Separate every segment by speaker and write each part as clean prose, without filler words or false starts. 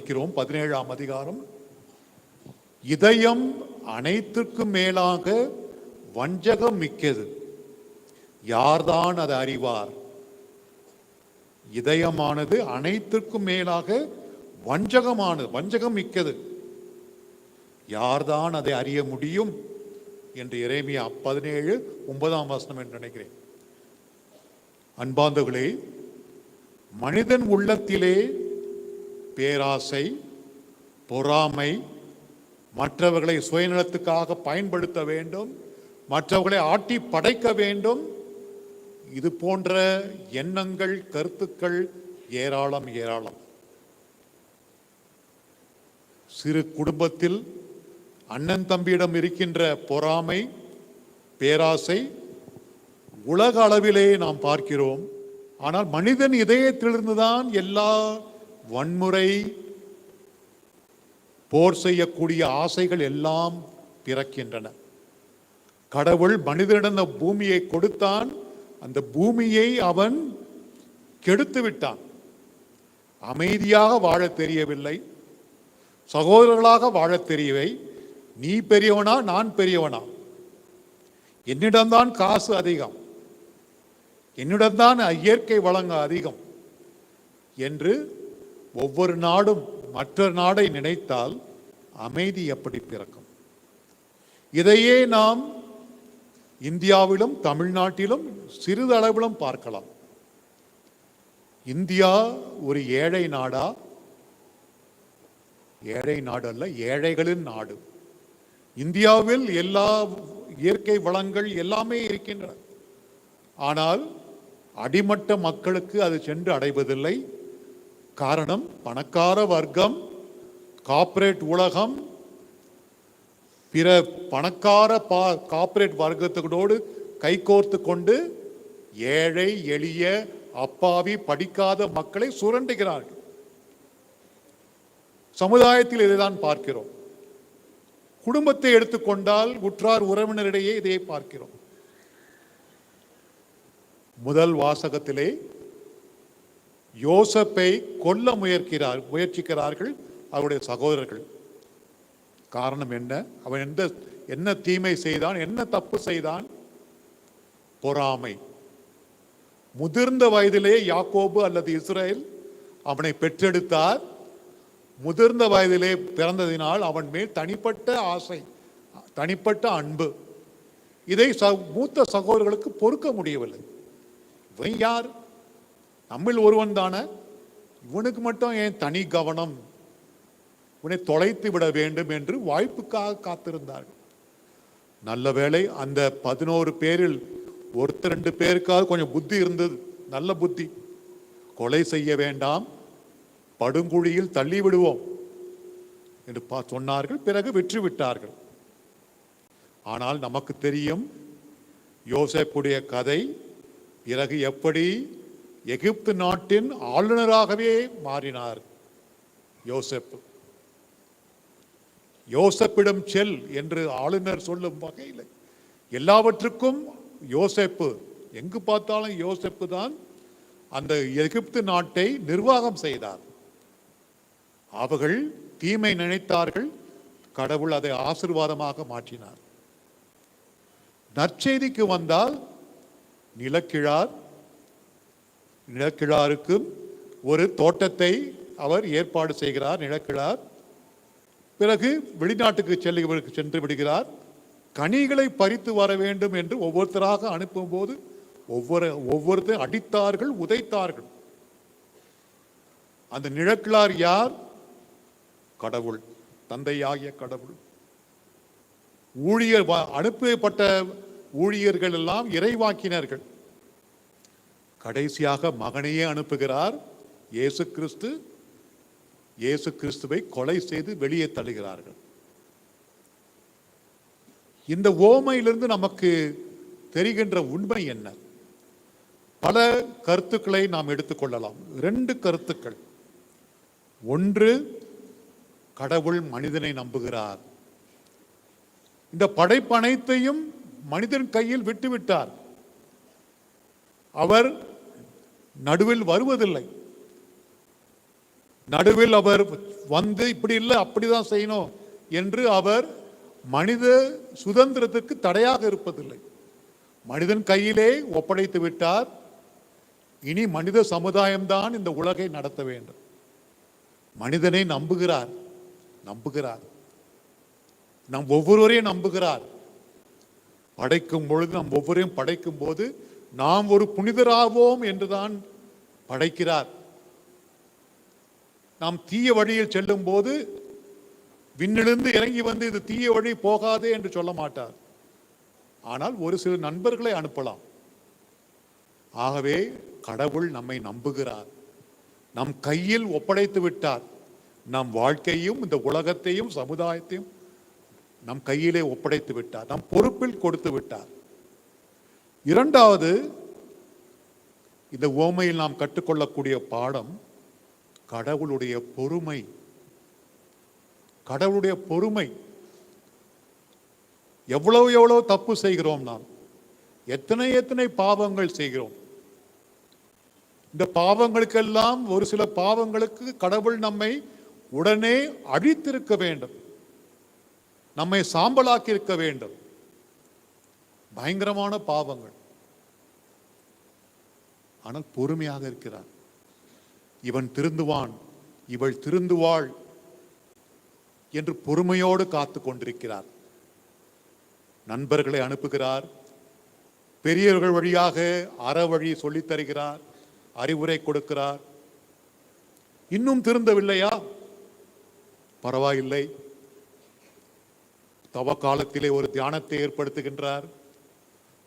Speaker 1: படிக்கிறோம் 17ஆம் அதிகாரம். இதயம் அனைத்திற்கும் மேலாக வஞ்சகம் மிக்கது, யார்தான் அதை அறிவார்? இதயமானது அனைத்திற்கும் மேலாக வஞ்சகம் மிக்கது, யார்தான் அதை அறிய முடியும் என்று எரேமியா 17:9 என்று நினைக்கிறேன். அன்பார்ந்தவர்களே, மனிதன் உள்ளத்திலே பேராசை, பொறாமை, மற்றவர்களை சுயநலத்துக்காக பயன்படுத்த வேண்டும், மற்றவர்களை ஆட்டி படைக்க வேண்டும், இது போன்ற எண்ணங்கள், கருத்துக்கள் ஏராளம். சிறு குடும்பத்தில் அண்ணன் தம்பியிடம் இருக்கின்ற பொறாமை, பேராசை உலக அளவிலே நாம் பார்க்கிறோம். ஆனால் மனிதன் இதயத்திலிருந்துதான் எல்லா வன்முறை, போர் செய்யக்கூடிய ஆசைகள் எல்லாம் பிறக்கின்றன. கடவுள் மனிதனிடம் அந்த பூமியை கொடுத்தான், அந்த பூமியை அவன் கெடுத்து விட்டான். அமைதியாக வாழ தெரியவில்லை, சகோதரர்களாக வாழ தெரியவை. நீ பெரியவனா, நான் பெரியவனா, என்னிடம்தான் காசு அதிகம், என்னிடம்தான் இயற்கை வளங்க அதிகம் என்று ஒவ்வொரு நாடும் மற்ற நாடை நினைத்தால் அமைதி எப்படி பிறக்கும்? இதையே நாம் இந்தியாவிலும் தமிழ்நாட்டிலும் சிறிதளவிலும் பார்க்கலாம். இந்தியா ஒரு ஏழை நாடா? ஏழை நாடு அல்ல, ஏழைகளின் நாடு. இந்தியாவில் எல்லா இயற்கை வளங்கள் எல்லாமே இருக்கின்றன. ஆனால் அடிமட்ட மக்களுக்கு அது சென்று அடைவதில்லை. காரணம், பணக்கார வர்க்கம், கார்ப்பரேட் உலகம், பிற பணக்கார கார்ப்பரேட் வர்க்கத்தோடு கைகோர்த்து கொண்டு ஏழை, எளிய, அப்பாவி, படிக்காத மக்களை சுரண்டுகிறார்கள். சமுதாயத்தில் இதைதான் பார்க்கிறோம். குடும்பத்தை எடுத்துக்கொண்டால் உற்றார் உறவினரிடையே இதை பார்க்கிறோம். முதல் வாசகத்திலே யோசேப்பை கொல்ல முயற்சிக்கிறார்கள் அவருடைய சகோதரர்கள். காரணம் என்ன? அவன் என்ன தீமை செய்தான், என்ன தப்பு செய்தான்? பொறாமை. முதிர்ந்த வயதிலே யாக்கோபு அல்லது இஸ்ரேல் அவனை பெற்றெடுத்தார். முதிர்ந்த வயதிலே பிறந்ததினால் அவன் மேல் தனிப்பட்ட ஆசை, தனிப்பட்ட அன்பு. இதை மூத்த சகோதரர்களுக்கு பொறுக்க முடியவில்லை. இவன் யார்? நம்மில் ஒருவன் தானே, இவனுக்கு மட்டும் ஏன் தனி கவனம்? இவனை தொலைத்து விட வேண்டும் என்று வாய்ப்புக்காக காத்திருந்தார்கள். நல்ல வேளை அந்த 11 பேரில் ஒருத்தர் 2 பேருக்காக கொஞ்சம் புத்தி இருந்தது, நல்ல புத்தி. கொலை செய்ய வேண்டாம், படுங்குழியில் தள்ளி விடுவோம் என்று சொன்னார்கள். பிறகு வெற்றி விட்டார்கள். ஆனால் நமக்கு தெரியும் யோசேப்புடைய கதை. பிறகு எப்படி எகிப்து நாட்டின் ஆளுநராகவே மாறினார் யோசேப்பு. யோசேப்பிடம் செல் என்று ஆளுநர் சொல்லும் வகையில் எல்லாவற்றுக்கும் யோசேப்பு, எங்கு பார்த்தாலும் யோசேப்பு தான் அந்த எகிப்து நாட்டை நிர்வாகம் செய்தார். அவர்கள் தீமை நினைத்தார்கள், கடவுள் அதை ஆசீர்வாதமாக மாற்றினார். நற்செய்திக்கு வந்தால் நிலக்கிழாருக்கு ஒரு தோட்டத்தை அவர் ஏற்பாடு செய்கிறார். நிலக்கிழார் பிறகு வெளிநாட்டுக்கு சென்று விடுகிறார். கனிகளை பறித்து வர வேண்டும் என்று ஒவ்வொருத்தராக அனுப்பும் போது ஒவ்வொருத்தர் அடித்தார்கள், உதைத்தார்கள். அந்த நிலக்கிழார் யார்? கடவுள், தந்தையாகிய கடவுள். அனுப்பப்பட்ட ஊழியர்கள் எல்லாம் இறைவாக்கினர்கள். கடைசியாக மகனையே அனுப்புகிறார். இயேசு கிறிஸ்துவை கொலை செய்து வெளியே தள்ளுகிறார்கள். இந்த ஓமையிலிருந்து நமக்கு தெரிகின்ற உண்மை என்ன? பல கருத்துக்களை நாம் எடுத்துக்கொள்ளலாம். 2 கருத்துக்கள். ஒன்று, கடவுள் மனிதனை நம்புகிறார். இந்த படைப்பு அனைத்தையும் மனிதன் கையில் விட்டுவிட்டார். அவர் நடுவில் வருவதில்லை. நடுவில் அவர் வந்து இப்படி இல்லை அப்படிதான் செய்யணும் என்று அவர் மனித சுதந்திரத்திற்கு தடையாக இருப்பதில்லை. மனிதன் கையிலே ஒப்படைத்து விட்டார். இனி மனித சமுதாயம்தான் இந்த உலகை நடத்த வேண்டும். மனிதனை நம்புகிறார், நம் ஒவ்வொருவரையும் நம்புகிறார். படைக்கும் பொழுது நம் ஒவ்வொருவரையும் படைக்கும் போது நாம் ஒரு புனிதராவோம் என்றுதான் படைக்கிறார். நாம் தீய வழியில் செல்லும் போது விண்ணிலிருந்து இறங்கி வந்து இது தீய வழி போகாதே என்று சொல்ல மாட்டார். ஆனால் ஒரு சில நண்பர்களை அனுப்பலாம். ஆகவே கடவுள் நம்மை நம்புகிறார், நம் கையில் ஒப்படைத்து விட்டார். நம் வாழ்க்கையும் இந்த உலகத்தையும் சமுதாயத்தையும் நம் கையிலே ஒப்படைத்து விட்டார், நம் பொறுப்பில் கொடுத்து விட்டார். இரண்டாவது, இந்த உவமையில் நாம் கற்றுக்கொள்ளக்கூடிய பாடம் கடவுளுடைய பொறுமை. கடவுளுடைய பொறுமை. எவ்வளவு தப்பு செய்கிறோம், நாம் எத்தனை பாவங்கள் செய்கிறோம். இந்த பாவங்களுக்கெல்லாம் ஒரு சில பாவங்களுக்கு கடவுள் நம்மை உடனே அழித்திருக்க வேண்டும், நம்மை சாம்பலாக்கி இருக்க வேண்டும். பயங்கரமான பாவங்கள். ஆனால் பொறுமையாக இருக்கிறார். இவன் திருந்துவான், இவள் திருந்துவாள் என்று பொறுமையோடு காத்து கொண்டிருக்கிறார். நண்பர்களை அனுப்புகிறார், பெரியவர்கள் வழியாக அறவழி சொல்லித் தருகிறார், அறிவுரை கொடுக்கிறார். இன்னும் திருந்தவில்லையா? பரவாயில்லை. தவ காலத்திலே ஒரு தியானத்தை ஏற்படுத்துகின்றார்,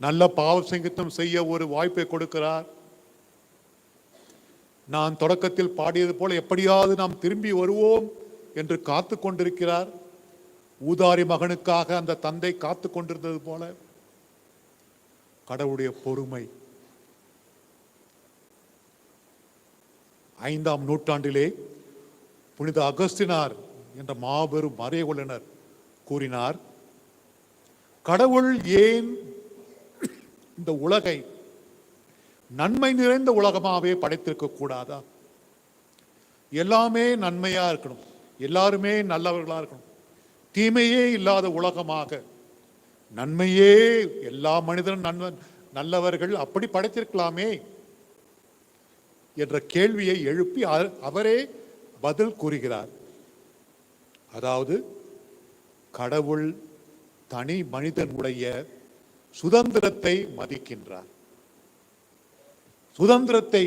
Speaker 1: நல்ல பாவ சங்கீதம் செய்ய ஒரு வாய்ப்பை கொடுக்கிறார். நான் தொடக்கத்தில் பாடியது போல எப்படியாவது நாம் திரும்பி வருவோம் என்று காத்து கொண்டிருக்கிறார். ஊதாரி மகனுக்காக அந்த தந்தை காத்து கொண்டிருந்தது போல கடவுளுடைய பொறுமை. 5ஆம் நூற்றாண்டிலே புனித அகஸ்தினார் என்ற மாபெரும் மறைவொழுனர் கூறினார், கடவுள் ஏன் இந்த உலகை நன்மை நிறைந்த உலகமாகவே படைத்திருக்க கூடாதா? எல்லாமே நன்மையா இருக்கணும், எல்லாருமே நல்லவர்களா இருக்கணும், தீமையே இல்லாத உலகமாக, நன்மையே எல்லா மனிதனும் நல்லவர்கள் அப்படி படைத்திருக்கலாமே என்ற கேள்வியை எழுப்பி அவரே பதில் கூறுகிறார். அதாவது கடவுள் தனி மனிதனுடைய சுதந்திரத்தை மதிக்கின்றார். சுதந்திரத்தை,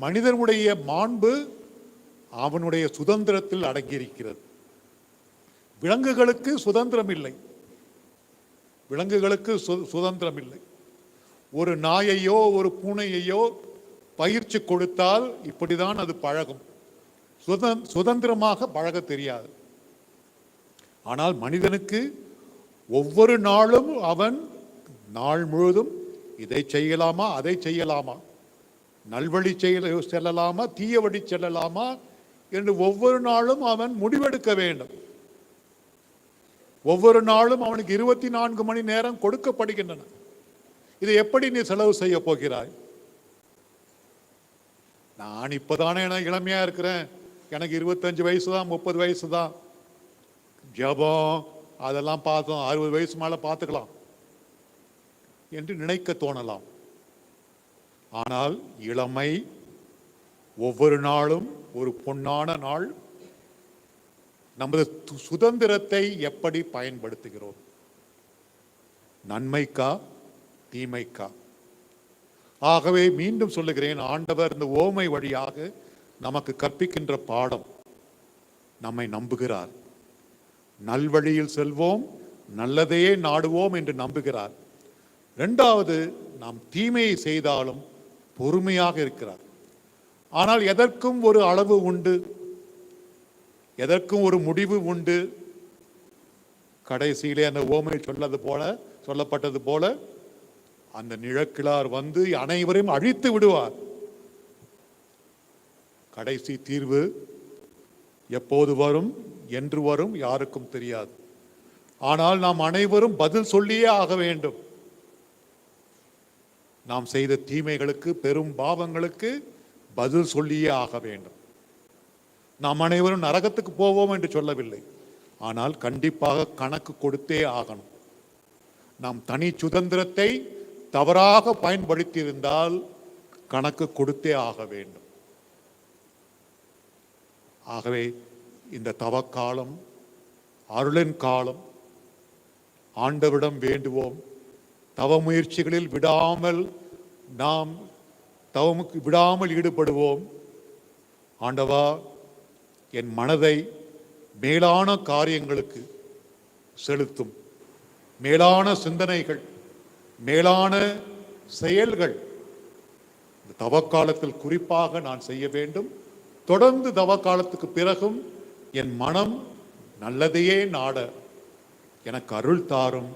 Speaker 1: மனிதனுடைய மாண்பு அவனுடைய சுதந்திரத்தில் அடங்கியிருக்கிறது. விலங்குகளுக்கு சுதந்திரம் இல்லை, விலங்குகளுக்கு சுதந்திரம் இல்லை. ஒரு நாயையோ ஒரு பூனையையோ பயிற்சி கொடுத்தால் இப்படிதான் அது பழகும், சுதந்திரமாக பழக தெரியாது. ஆனால் மனிதனுக்கு ஒவ்வொரு நாளும் அவன் நாள் முழுதும் இதை செய்யலாமா அதை செய்யலாமா, நல்வழி செல்லலாமா தீய வழி செல்லலாமா என்று ஒவ்வொரு நாளும் அவன் முடிவெடுக்க வேண்டும். ஒவ்வொரு நாளும் அவனுக்கு 24 மணி நேரம் கொடுக்கப்படுகின்றன. இதை எப்படி நீ செலவு செய்ய போகிறாய்? நான் இப்பதானே இளமையா இருக்கிறேன், எனக்கு 25 வயசு தான் 30 வயசு தான், ஜபம் அதெல்லாம் பார்த்தோம், 60 வயசு மேல பார்த்துக்கலாம் என்று நினைக்க தோணலாம். ஆனால் இளமை ஒவ்வொரு நாளும் ஒரு பொன்னான நாள். நமது சுதந்திரத்தை எப்படி பயன்படுத்துகிறோம்? நன்மைக்கா தீமைக்கா? ஆகவே மீண்டும் சொல்லுகிறேன், ஆண்டவர் இந்த ஓமை வழியாக நமக்கு கற்பிக்கின்ற பாடம், நம்மை நம்புகிறார், நல்வழியில் செல்வோம், நல்லதையே நாடுவோம் என்று நம்புகிறார். இரண்டாவது, நாம் தீமையை செய்தாலும் பொறுமையாக இருக்கிறார். ஆனால் எதற்கும் ஒரு அளவு உண்டு, எதற்கும் ஒரு முடிவு உண்டு. கடைசியிலே அந்த ஓமை சொல்லப்பட்டது போல அந்த நிழக்கிழார் வந்து அனைவரையும் அழித்து விடுவார். கடைசி தீர்வு எப்போது வரும், என்று வரும், யாருக்கும் தெரியாது. ஆனால் நாம் அனைவரும் பதில் சொல்லியே ஆக வேண்டும். நாம் செய்த தீமைகளுக்கு, பெரும் பாவங்களுக்கு பதில் சொல்லியே ஆக வேண்டும். நாம் அனைவரும் நரகத்துக்கு போவோம் என்று சொல்லவில்லை. ஆனால் கண்டிப்பாக கணக்கு கொடுத்தே ஆகணும். நாம் தனி சுதந்திரத்தை தவறாக பயன்படுத்தி இருந்தால் கணக்கு கொடுத்தே ஆக வேண்டும். ஆகவே இந்த தவக்காலம், அருளின் காலம், ஆண்டவரிடம் வேண்டுவோம். தவ முயற்சிகளில் நாம் தவமுக்கு விடாமல் ஈடுபடுவோம். ஆண்டவா, என் மனதை மேலான காரியங்களுக்கு செலுத்தும். மேலான சிந்தனைகள், மேலான செயல்கள் இந்த தவக்காலத்தில் குறிப்பாக நான் செய்ய வேண்டும். தொடர்ந்து தவக்காலத்துக்கு பிறகும் என் மனம் நல்லதையே நாட எனக்கு அருள் தாரும்.